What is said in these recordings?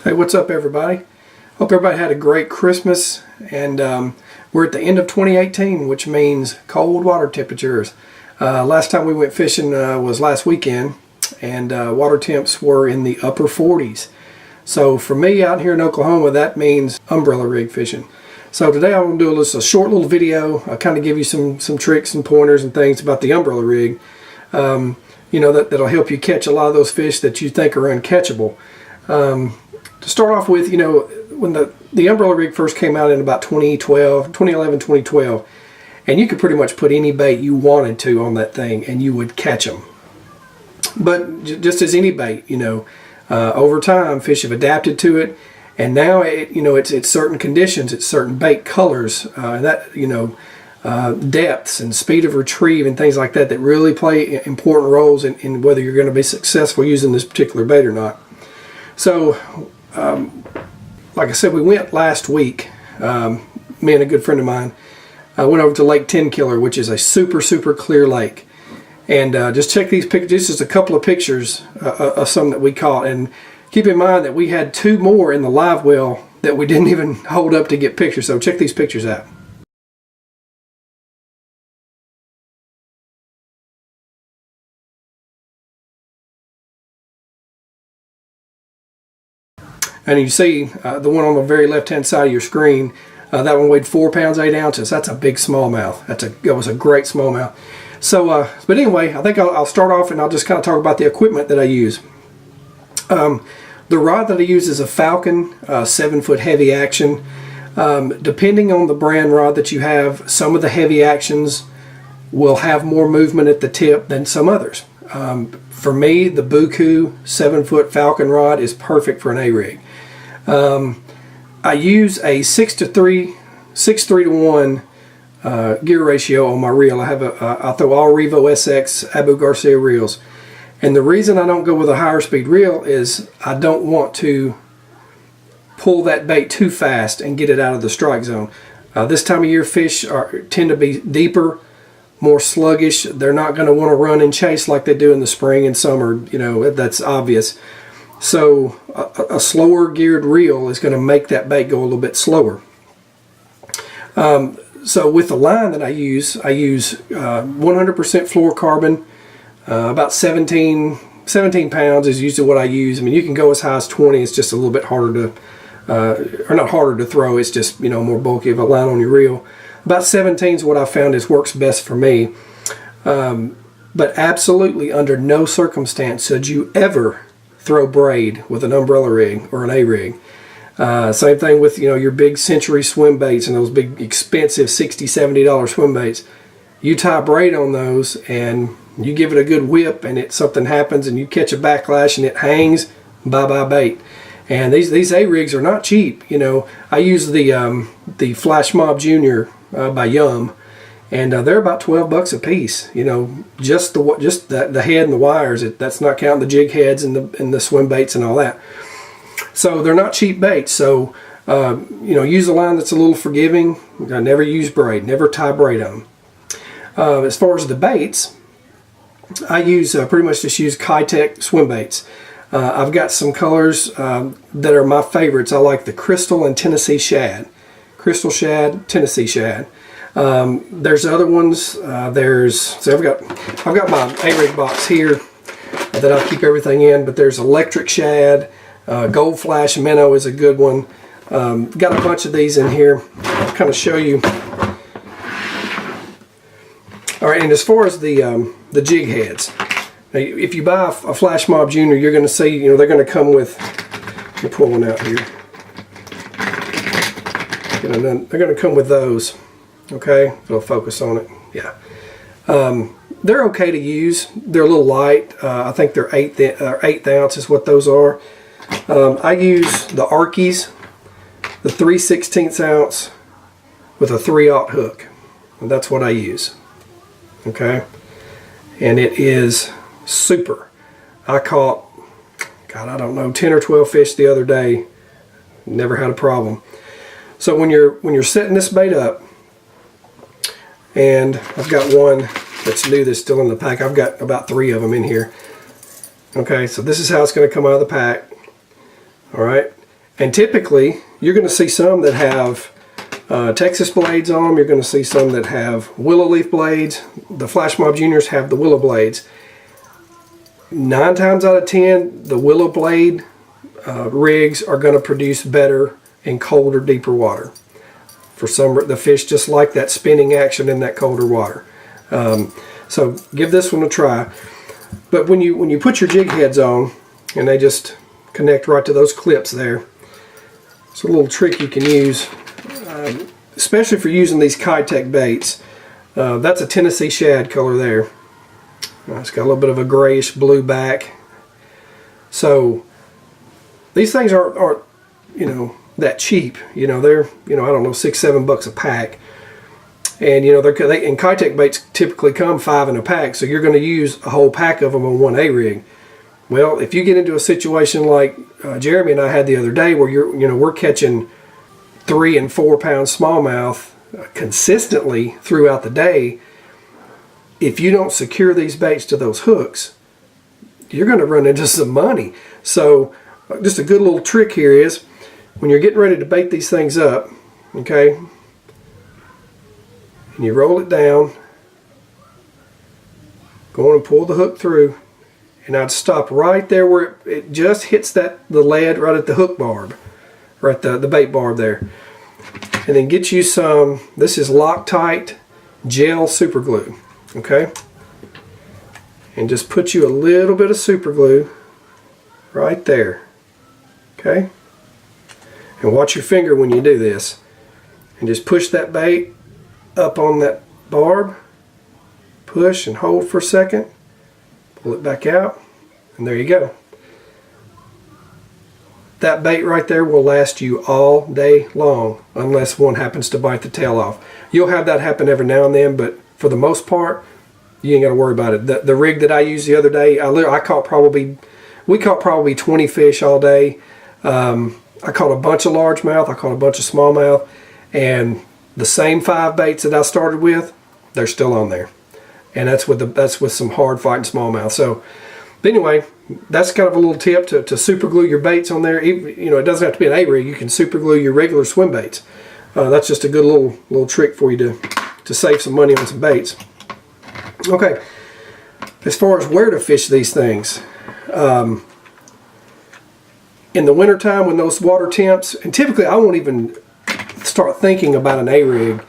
Hey, what's up everybody? Hope everybody had a great Christmas, and we're at the end of 2018, which means cold water temperatures. Last time we went fishing was last weekend, and water temps were in the upper 40s. So for me out here in Oklahoma, that means umbrella rig fishing. So today I'm going to do a short little video. I'll kind of give you some tricks and pointers and things about the umbrella rig. You know, that'll help you catch a lot of those fish that you think are uncatchable. To start off with, you know, when the umbrella rig first came out in about 2011, 2012, and you could pretty much put any bait you wanted to on that thing and you would catch them. But just as any bait, you know, over time fish have adapted to it, and now it's certain conditions, it's certain bait colors, depths and speed of retrieve and things like that that really play important roles in whether you're going to be successful using this particular bait or not. So like I said, we went last week, me and a good friend of mine went over to Lake Tenkiller, which is a super clear lake, and just check these pictures. This is a couple of pictures of some that we caught, and keep in mind that we had two more in the live well that we didn't even hold up to get pictures, so check these pictures out. And you see the one on the very left-hand side of your screen, that one weighed 4 pounds 8 ounces. That's a big smallmouth. That was a great smallmouth. So, but anyway, I think I'll start off and I'll just kind of talk about the equipment that I use. The rod that I use is a Falcon 7-foot heavy action. Depending on the brand rod that you have, some of the heavy actions will have more movement at the tip than some others. For me, the Buku 7-foot Falcon rod is perfect for an A-rig. I use a 6:3 to 1 gear ratio on my reel. I throw all Revo SX Abu Garcia reels, and the reason I don't go with a higher speed reel is I don't want to pull that bait too fast and get it out of the strike zone. This time of year, fish tend to be deeper, more sluggish. They're not going to want to run and chase like they do in the spring and summer. You know, that's obvious. So a slower geared reel is going to make that bait go a little bit slower. So with the line that I use 100% fluorocarbon. About 17 pounds is usually what I use. I mean, you can go as high as 20. It's just a little bit harder to, or not harder to throw. It's just, you know, more bulky of a line on your reel. About 17 is what I found works best for me. But absolutely under no circumstance should you ever throw braid with an umbrella rig or an A-rig. Same thing with, you know, your big Century swim baits and those big expensive $60, $70 swim baits. You tie braid on those and you give it a good whip and something happens and you catch a backlash and it hangs, bye-bye bait. And these A-rigs are not cheap. You know, I use the Flash Mob Junior by Yum, and they're about 12 bucks a piece. You know, just the head and the wires. That's not counting the jig heads and the swim baits and all that. So they're not cheap baits. So you know, use a line that's a little forgiving. I never use braid. Never tie braid on them. As far as the baits, I use pretty much just use Keitech swim baits. I've got some colors that are my favorites. I like the Crystal and Tennessee Shad. Crystal Shad, Tennessee Shad. There's other ones. So I've got my A-rig box here that I keep everything in. But there's Electric Shad, Gold Flash Minnow is a good one. Got a bunch of these in here. I'll kind of show you. All right, and as far as the jig heads, now, if you buy a Flash Mob Junior, you're going to see, you know, they're going to come with. Let me pull one out here. They're going to come with those. Okay, it'll focus on it. Yeah, they're okay to use. They're a little light. I think they're 8 ounce is what those are. I use the Arkies, the 3/16 ounce with a 3/0 hook, and that's what I use. Okay, and it is super. I caught, God, I don't know, 10 or 12 fish the other day. Never had a problem. So when you're setting this bait up, and I've got one that's new that's still in the pack. I've got about 3 of them in here. Okay, so this is how it's going to come out of the pack. All right, And typically, you're going to see some that have Texas blades on them. You're going to see some that have willow leaf blades. The Flash Mob Juniors have the willow blades. 9 times out of 10, the willow blade rigs are going to produce better in colder, deeper water. For some, the fish just like that spinning action in that colder water. So give this one a try. But when you put your jig heads on, and they just connect right to those clips there, it's a little trick you can use, especially for using these Keitech baits. That's a Tennessee shad color there. It's got a little bit of a grayish blue back. So these things aren't that cheap. They're I don't know, $6-7 a pack. And and Keitech baits typically come 5 in a pack, so you're going to use a whole pack of them on one A-rig. Well, if you get into a situation like Jeremy and I had the other day, where we're catching 3 and 4 pound smallmouth consistently throughout the day, if you don't secure these baits to those hooks, you're going to run into some money. So just a good little trick here is, when you're getting ready to bait these things up, okay, and you roll it down, go on and pull the hook through, and I'd stop right there where it just hits the lead right at the hook barb, right the bait barb there. And then get you some, this is Loctite gel super glue, okay? And just put you a little bit of super glue right there, okay? And watch your finger when you do this. And just push that bait up on that barb, push and hold for a second, pull it back out, and there you go. That bait right there will last you all day long, unless one happens to bite the tail off. You'll have that happen every now and then, but for the most part, you ain't got to worry about it. The rig that I used the other day, we caught probably 20 fish all day. I caught a bunch of largemouth, I caught a bunch of smallmouth, and the same 5 baits that I started with, they're still on there. And that's with some hard fighting smallmouth. So, but anyway, that's kind of a little tip to super glue your baits on there. It doesn't have to be an A-rig. You can super glue your regular swim baits. That's just a good little trick for you to save some money on some baits. Okay, as far as where to fish these things, in the wintertime when those water temps, and typically I won't even start thinking about an A-rig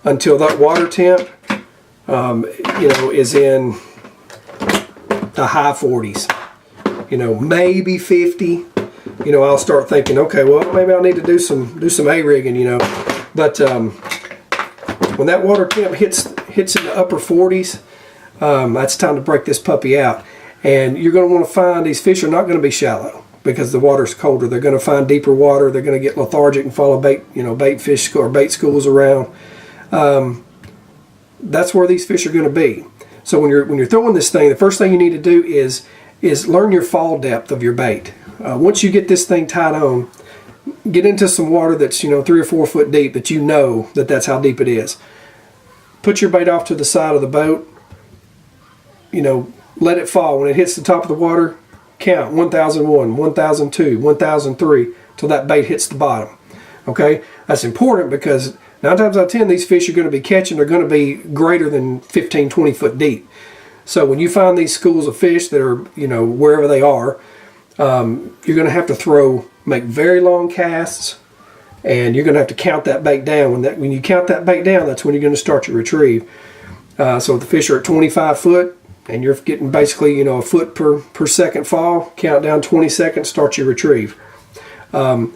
until that water temp is in the high 40s, maybe 50. I'll start thinking, okay, well, maybe I'll need to do some A-rigging, but when that water temp hits in the upper 40s, that's time to break this puppy out. And you're going to want to find, these fish are not going to be shallow because the water's colder. They're going to find deeper water. They're going to get lethargic and follow bait fish or bait schools around. That's where these fish are going to be. So when you're throwing this thing, the first thing you need to do is learn your fall depth of your bait. Once you get this thing tied on, get into some water that's 3 or 4 foot deep, that that's how deep it is. Put your bait off to the side of the boat. Let it fall. When it hits the top of the water, count 1001, 1002, 1003 till that bait hits the bottom. Okay, that's important because 9 times out of 10 these fish you're going to be catching are going to be greater than 15, 20 foot deep. So when you find these schools of fish that are wherever they are, you're going to have to make very long casts, and you're going to have to count that bait down. When you count that bait down, that's when you're going to start your retrieve. So if the fish are at 25 foot and you're getting basically a foot per second fall, count down 20 seconds, start your retrieve.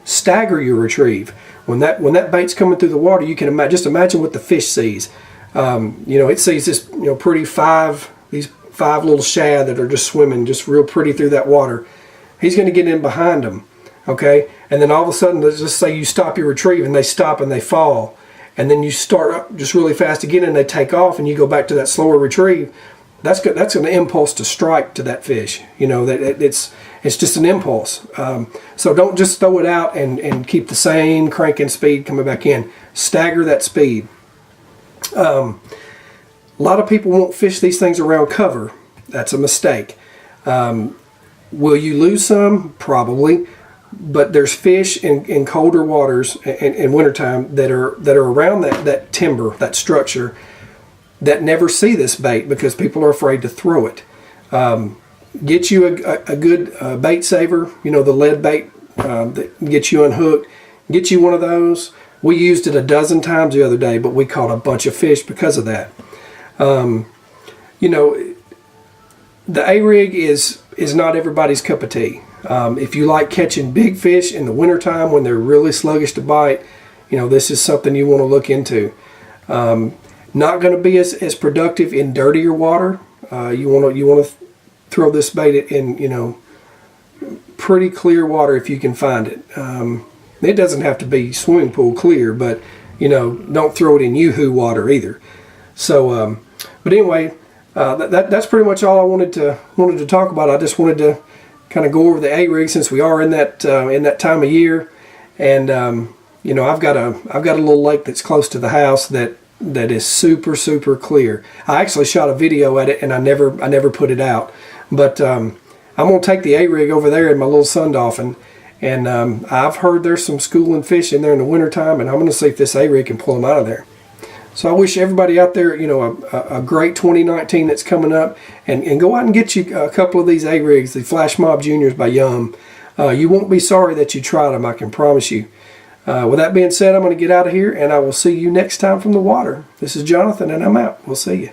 Stagger your retrieve. When that bait's coming through the water, you can just imagine what the fish sees. It sees this these 5 little shad that are just swimming just real pretty through that water. He's going to get in behind them, okay? And then all of a sudden, let's just say you stop your retrieve and they stop and they fall, and then you start up just really fast again and they take off and you go back to that slower retrieve. That's an impulse to strike to that fish. It's just an impulse. So don't just throw it out and keep the same cranking speed coming back in. Stagger that speed. A lot of people won't fish these things around cover. That's a mistake. Will you lose some? Probably. but there's fish in colder waters in wintertime that are around that timber, that structure, that never see this bait because people are afraid to throw it. Get you a good bait saver, the lead bait that gets you unhooked. Get you one of those. We used it a dozen times the other day, but we caught a bunch of fish because of that. The A-rig is not everybody's cup of tea. If you like catching big fish in the wintertime when they're really sluggish to bite, this is something you want to look into. Not going to be as productive in dirtier water. You want to throw this bait in pretty clear water if you can find it. It doesn't have to be swimming pool clear, but don't throw it in yoo-hoo water either. So, but anyway, that's pretty much all I wanted to talk about. I just wanted to kind of go over the A-rig since we are in that time of year, and I've got a little lake that's close to the house that is super clear. I actually shot a video at it and I never put it out, but I'm gonna take the A-rig over there in my little sun dolphin, and I've heard there's some schooling fish in there in the wintertime, and I'm gonna see if this A-rig can pull them out of there. So I wish everybody out there, a great 2019 that's coming up, and go out and get you a couple of these A-rigs, the Flash Mob Juniors by Yum. You won't be sorry that you tried them, I can promise you. With that being said, I'm going to get out of here, and I will see you next time from the water. This is Jonathan, and I'm out. We'll see you.